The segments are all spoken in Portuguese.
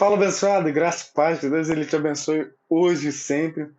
Fala, abençoado, graça e paz de Deus, ele te abençoe hoje e sempre.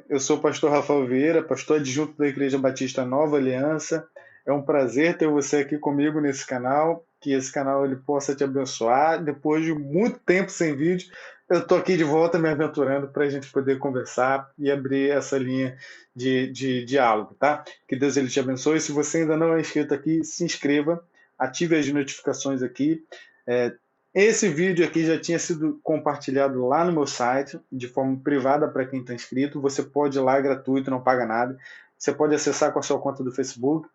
Eu sou o pastor Rafael Vieira, pastor adjunto da Igreja Batista Nova Aliança. É um prazer ter você aqui comigo nesse canal, que esse canal ele possa te abençoar. Depois de muito tempo sem vídeo, eu estou aqui de volta me aventurando para a gente poder conversar e abrir essa linha de diálogo, tá? Que Deus ele te abençoe. Se você ainda não é inscrito aqui, se inscreva, ative as notificações aqui. É, Esse vídeo aqui já tinha sido compartilhado lá no meu site, de forma privada para quem está inscrito. Você pode ir lá, é gratuito, não paga nada. Você pode acessar com a sua conta do Facebook.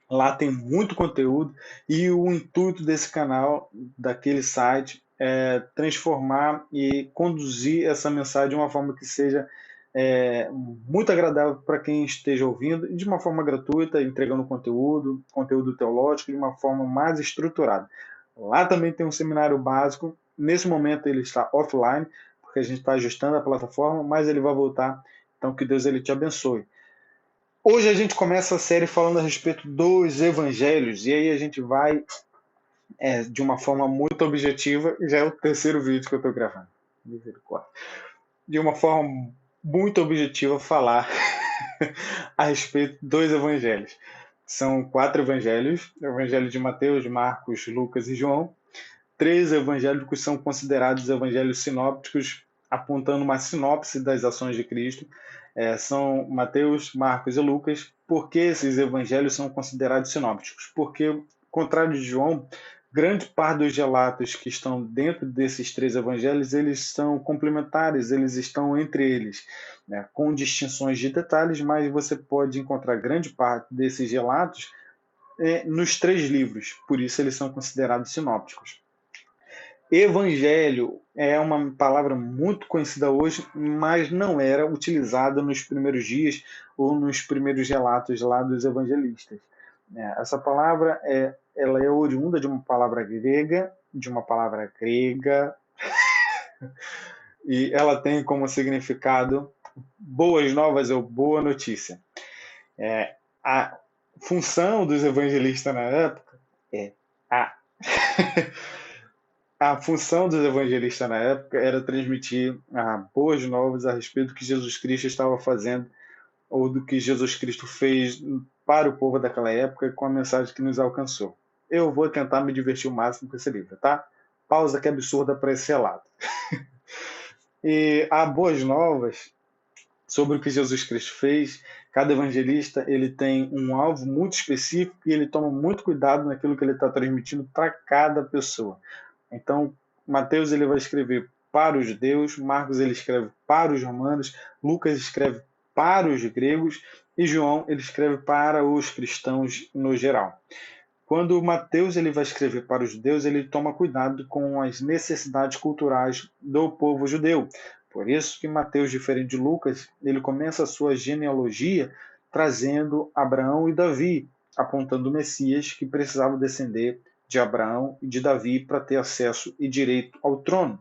Lá tem muito conteúdo. E o intuito desse canal, daquele site, é transformar e conduzir essa mensagem de uma forma que seja muito agradável para quem esteja ouvindo, de uma forma gratuita, entregando conteúdo teológico, de uma forma mais estruturada. Lá também tem um seminário básico. Nesse momento ele está offline, porque a gente está ajustando a plataforma, mas ele vai voltar. Então que Deus ele te abençoe. Hoje a gente começa a série falando a respeito dos evangelhos, e aí a gente vai de uma forma muito objetiva, já é o terceiro vídeo que eu estou gravando. Misericórdia. De uma forma muito objetiva falar a respeito dos evangelhos. São 4 evangelhos: o evangelho de Mateus, Marcos, Lucas e João. 3 evangélicos são considerados evangelhos sinópticos, apontando uma sinopse das ações de Cristo. São Mateus, Marcos e Lucas. Por que esses evangelhos são considerados sinópticos? Porque, ao contrário de João, grande parte dos relatos que estão dentro desses 3 evangelhos, eles são complementares, eles estão entre eles, né, com distinções de detalhes, mas você pode encontrar grande parte desses relatos nos 3 livros, por isso eles são considerados sinópticos. Evangelho é uma palavra muito conhecida hoje, mas não era utilizada nos primeiros dias ou nos primeiros relatos lá dos evangelistas. Essa palavra ela é oriunda de uma palavra grega, e ela tem como significado boas novas ou boa notícia. A função dos evangelistas na época é a A função dos evangelistas na época era transmitir boas novas a respeito do que Jesus Cristo estava fazendo ou do que Jesus Cristo fez para o povo daquela época com a mensagem que nos alcançou. Eu vou tentar me divertir o máximo com esse livro, tá? Pausa que é absurda para esse relato. E há boas novas sobre o que Jesus Cristo fez. Cada evangelista ele tem um alvo muito específico e ele toma muito cuidado naquilo que ele está transmitindo para cada pessoa. Então, Mateus ele vai escrever para os judeus, Marcos ele escreve para os romanos, Lucas escreve para os gregos e João ele escreve para os cristãos no geral. Quando Mateus ele vai escrever para os judeus, ele toma cuidado com as necessidades culturais do povo judeu. Por isso que Mateus, diferente de Lucas, ele começa a sua genealogia trazendo Abraão e Davi, apontando o Messias que precisava descender de Abraão e de Davi para ter acesso e direito ao trono.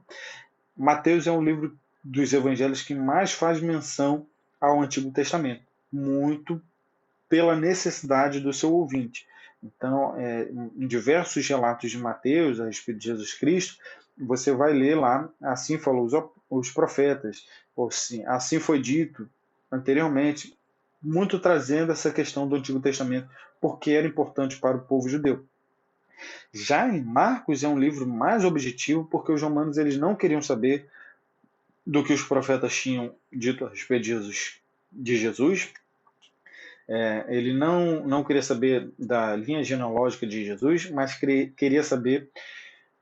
Mateus é um livro dos evangelhos que mais faz menção ao Antigo Testamento, muito pela necessidade do seu ouvinte. Então, em diversos relatos de Mateus a respeito de Jesus Cristo, você vai ler lá, assim falou os profetas, ou assim foi dito anteriormente, muito trazendo essa questão do Antigo Testamento, porque era importante para o povo judeu. Já em Marcos é um livro mais objetivo, porque os romanos eles não queriam saber do que os profetas tinham dito a respeito de Jesus. Ele não queria saber da linha genealógica de Jesus, mas queria saber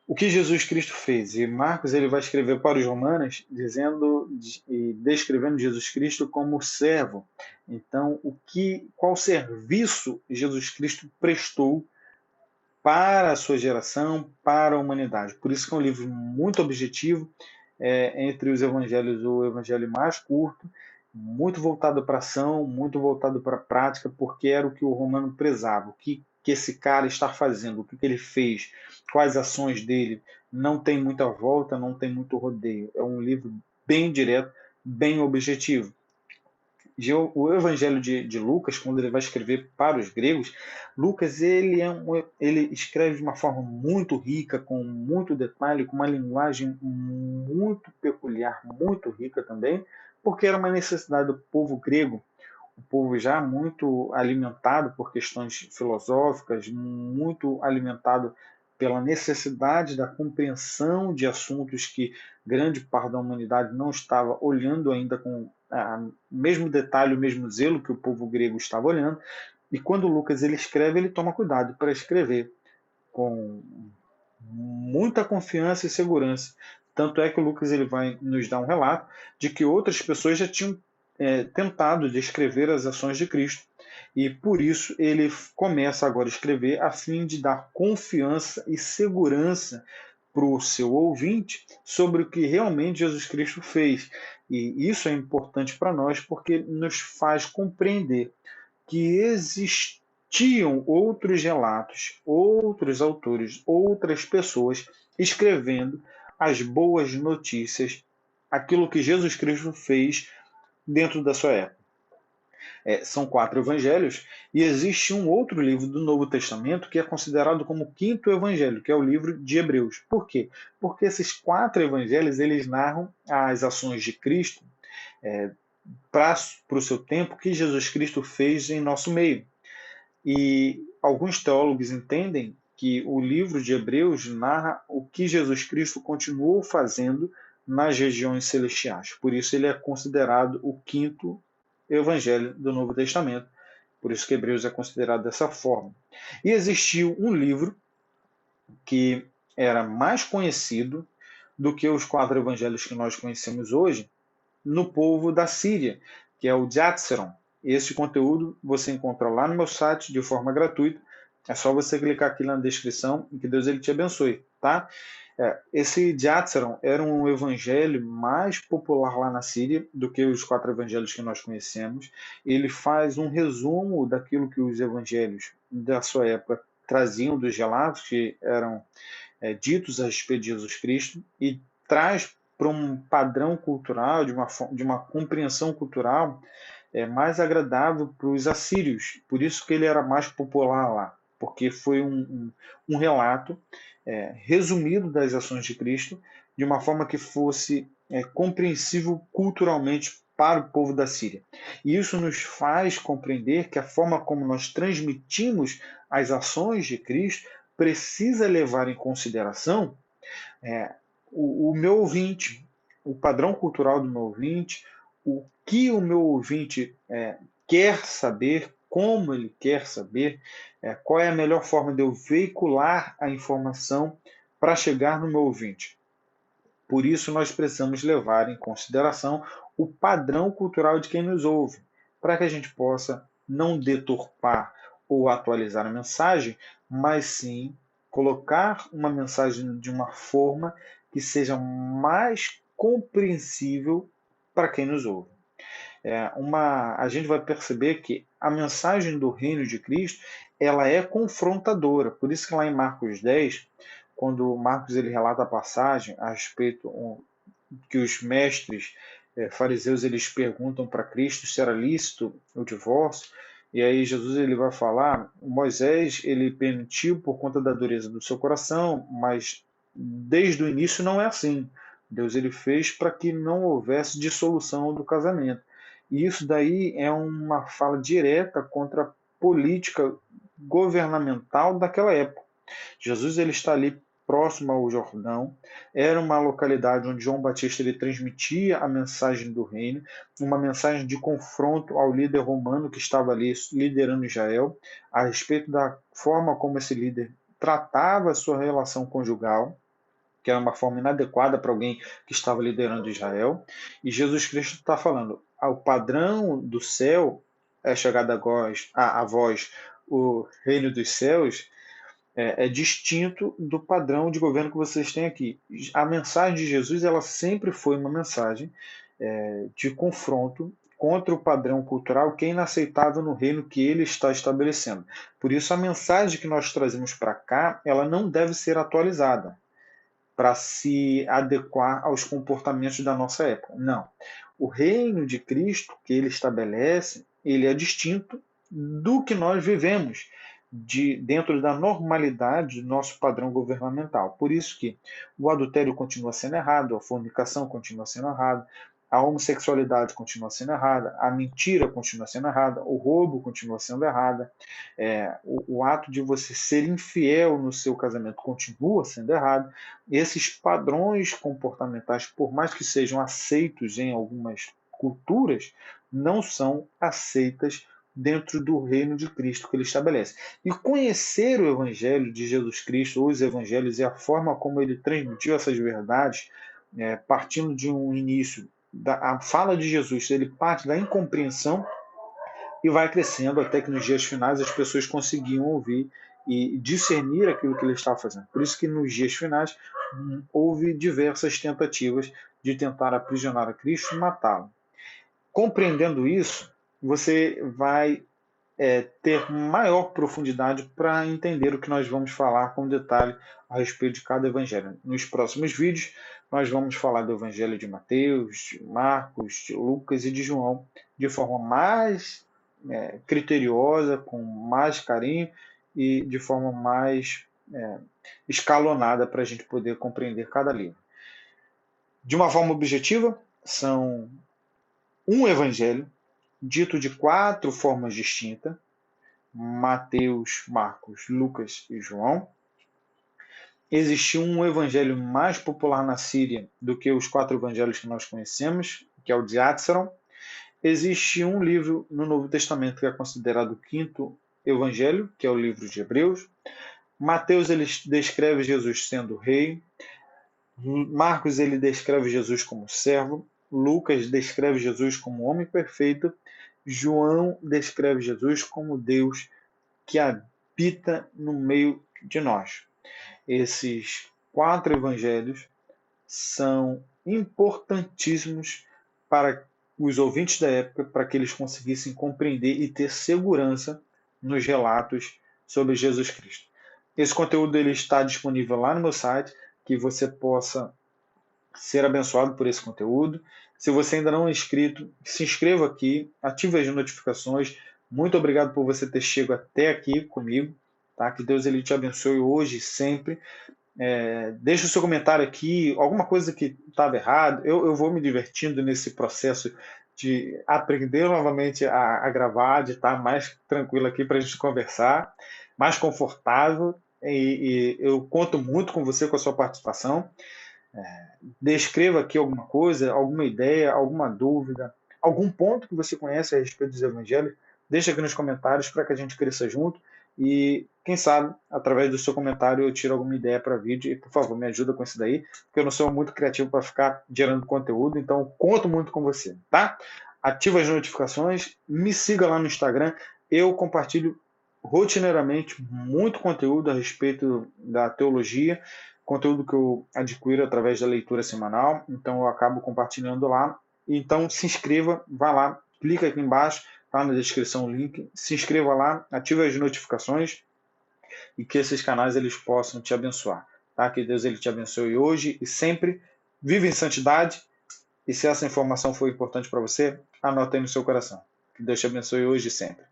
o que Jesus Cristo fez. E Marcos ele vai escrever para os romanos dizendo e descrevendo Jesus Cristo como servo. Então, qual serviço Jesus Cristo prestou para a sua geração, para a humanidade. Por isso que é um livro muito objetivo, entre os evangelhos o evangelho mais curto, muito voltado para a ação, muito voltado para a prática, porque era o que o romano prezava, o que esse cara está fazendo, o que ele fez, quais ações dele. Não tem muita volta, não tem muito rodeio. É um livro bem direto, bem objetivo. o Evangelho de Lucas, quando ele vai escrever para os gregos, Lucas ele escreve de uma forma muito rica, com muito detalhe, com uma linguagem muito peculiar, muito rica também, porque era uma necessidade do povo grego, um povo já muito alimentado por questões filosóficas, muito alimentado pela necessidade da compreensão de assuntos que grande parte da humanidade não estava olhando ainda com o mesmo detalhe, o mesmo zelo que o povo grego estava olhando. E quando Lucas ele escreve, ele toma cuidado para escrever com muita confiança e segurança. Tanto é que o Lucas ele vai nos dar um relato de que outras pessoas já tinham tentado descrever as ações de Cristo. E por isso ele começa agora a escrever a fim de dar confiança e segurança para o seu ouvinte sobre o que realmente Jesus Cristo fez. E isso é importante para nós porque nos faz compreender que existiam outros relatos, outros autores, outras pessoas escrevendo as boas notícias, aquilo que Jesus Cristo fez dentro da sua época. São 4 evangelhos, e existe um outro livro do Novo Testamento que é considerado como o quinto evangelho, que é o livro de Hebreus. Por quê? Porque esses 4 evangelhos eles narram as ações de Cristo para o seu tempo que Jesus Cristo fez em nosso meio. E alguns teólogos entendem que o livro de Hebreus narra o que Jesus Cristo continuou fazendo nas regiões celestiais. Por isso ele é considerado o quinto evangelho do Novo Testamento. Por isso que Hebreus é considerado dessa forma. E existiu um livro que era mais conhecido do que os 4 evangelhos que nós conhecemos hoje no povo da Síria, que é o Diatseron. Esse conteúdo você encontra lá no meu site de forma gratuita. É só você clicar aqui na descrição e que Deus ele te abençoe, tá? Esse Diatseron era um evangelho mais popular lá na Síria do que os 4 evangelhos que nós conhecemos. Ele faz um resumo daquilo que os evangelhos da sua época traziam dos relatos que eram ditos a respeito de Jesus Cristo e traz para um padrão cultural, de uma compreensão cultural mais agradável para os assírios. Por isso que ele era mais popular lá, porque foi um relato resumido das ações de Cristo de uma forma que fosse compreensível culturalmente para o povo da Síria. E isso nos faz compreender que a forma como nós transmitimos as ações de Cristo precisa levar em consideração o meu ouvinte, o padrão cultural do meu ouvinte, o que o meu ouvinte quer saber, como ele quer saber, qual é a melhor forma de eu veicular a informação para chegar no meu ouvinte. Por isso, nós precisamos levar em consideração o padrão cultural de quem nos ouve, para que a gente possa não deturpar ou atualizar a mensagem, mas sim colocar uma mensagem de uma forma que seja mais compreensível para quem nos ouve. A gente vai perceber que a mensagem do reino de Cristo ela é confrontadora. Por isso que lá em Marcos 10, quando Marcos ele relata a passagem a respeito que os mestres fariseus eles perguntam para Cristo se era lícito o divórcio, e aí Jesus ele vai falar, Moisés ele permitiu por conta da dureza do seu coração, mas desde o início não é assim. Deus ele fez para que não houvesse dissolução do casamento. E isso daí é uma fala direta contra a política governamental daquela época. Jesus ele está ali próximo ao Jordão, era uma localidade onde João Batista ele transmitia a mensagem do reino, uma mensagem de confronto ao líder romano que estava ali liderando Israel, a respeito da forma como esse líder tratava a sua relação conjugal, que era uma forma inadequada para alguém que estava liderando Israel. E Jesus Cristo está falando, o padrão do céu é chegado a vós o reino dos céus, é distinto do padrão de governo que vocês têm aqui. A mensagem de Jesus ela sempre foi uma mensagem de confronto contra o padrão cultural que é inaceitável no reino que ele está estabelecendo. Por isso, a mensagem que nós trazemos para cá, ela não deve ser atualizada para se adequar aos comportamentos da nossa época. Não. O reino de Cristo que ele estabelece, ele é distinto do que nós vivemos dentro da normalidade do nosso padrão governamental. Por isso que o adultério continua sendo errado, a fornicação continua sendo errado, a homossexualidade continua sendo errada, a mentira continua sendo errada, o roubo continua sendo errada, o ato de você ser infiel no seu casamento continua sendo errado. Esses padrões comportamentais, por mais que sejam aceitos em algumas culturas, não são aceitas dentro do reino de Cristo que ele estabelece. E conhecer o Evangelho de Jesus Cristo, os Evangelhos, e a forma como ele transmitiu essas verdades, partindo de um início, a fala de Jesus, ele parte da incompreensão e vai crescendo até que nos dias finais as pessoas conseguiam ouvir e discernir aquilo que ele estava fazendo. Por isso que nos dias finais houve diversas tentativas de tentar aprisionar a Cristo e matá-lo. Compreendendo isso, você vai ter maior profundidade para entender o que nós vamos falar com detalhe a respeito de cada evangelho. Nos próximos vídeos, nós vamos falar do evangelho de Mateus, de Marcos, de Lucas e de João de forma mais criteriosa, com mais carinho e de forma mais escalonada para a gente poder compreender cada livro. De uma forma objetiva, são um evangelho dito de 4 formas distintas: Mateus, Marcos, Lucas e João. Existiu um evangelho mais popular na Síria do que os 4 evangelhos que nós conhecemos, que é o de Áxaron. Existe um livro no Novo Testamento que é considerado o 5º evangelho, que é o livro de Hebreus. Mateus ele descreve Jesus sendo rei. Marcos ele descreve Jesus como servo. Lucas descreve Jesus como homem perfeito. João descreve Jesus como Deus que habita no meio de nós. Esses 4 evangelhos são importantíssimos para os ouvintes da época, para que eles conseguissem compreender e ter segurança nos relatos sobre Jesus Cristo. Esse conteúdo ele está disponível lá no meu site, que você possa ser abençoado por esse conteúdo. Se você ainda não é inscrito, se inscreva aqui, ative as notificações. Muito obrigado por você ter chegado até aqui comigo. Tá? Que Deus ele te abençoe hoje e sempre. Deixe o seu comentário aqui, alguma coisa que estava errado. Eu vou me divertindo nesse processo de aprender novamente a gravar, de estar mais tranquilo aqui para a gente conversar, mais confortável. E eu conto muito com você, com a sua participação. Descreva aqui alguma coisa, alguma ideia, alguma dúvida, algum ponto que você conhece a respeito dos evangelhos. Deixa aqui nos comentários para que a gente cresça junto. E quem sabe, através do seu comentário, eu tiro alguma ideia para vídeo. E, por favor, me ajuda com isso daí, porque eu não sou muito criativo para ficar gerando conteúdo. Então, conto muito com você, tá? Ativa as notificações, me siga lá no Instagram. Eu compartilho rotineiramente muito conteúdo a respeito da teologia, conteúdo que eu adquiro através da leitura semanal. Então, eu acabo compartilhando lá. Então, se inscreva, vá lá, clica aqui embaixo, tá na descrição o link, se inscreva lá, ative as notificações e que esses canais eles possam te abençoar, tá? Que Deus ele te abençoe hoje e sempre. Vive em santidade. E se essa informação foi importante para você, anota aí no seu coração. Que Deus te abençoe hoje e sempre.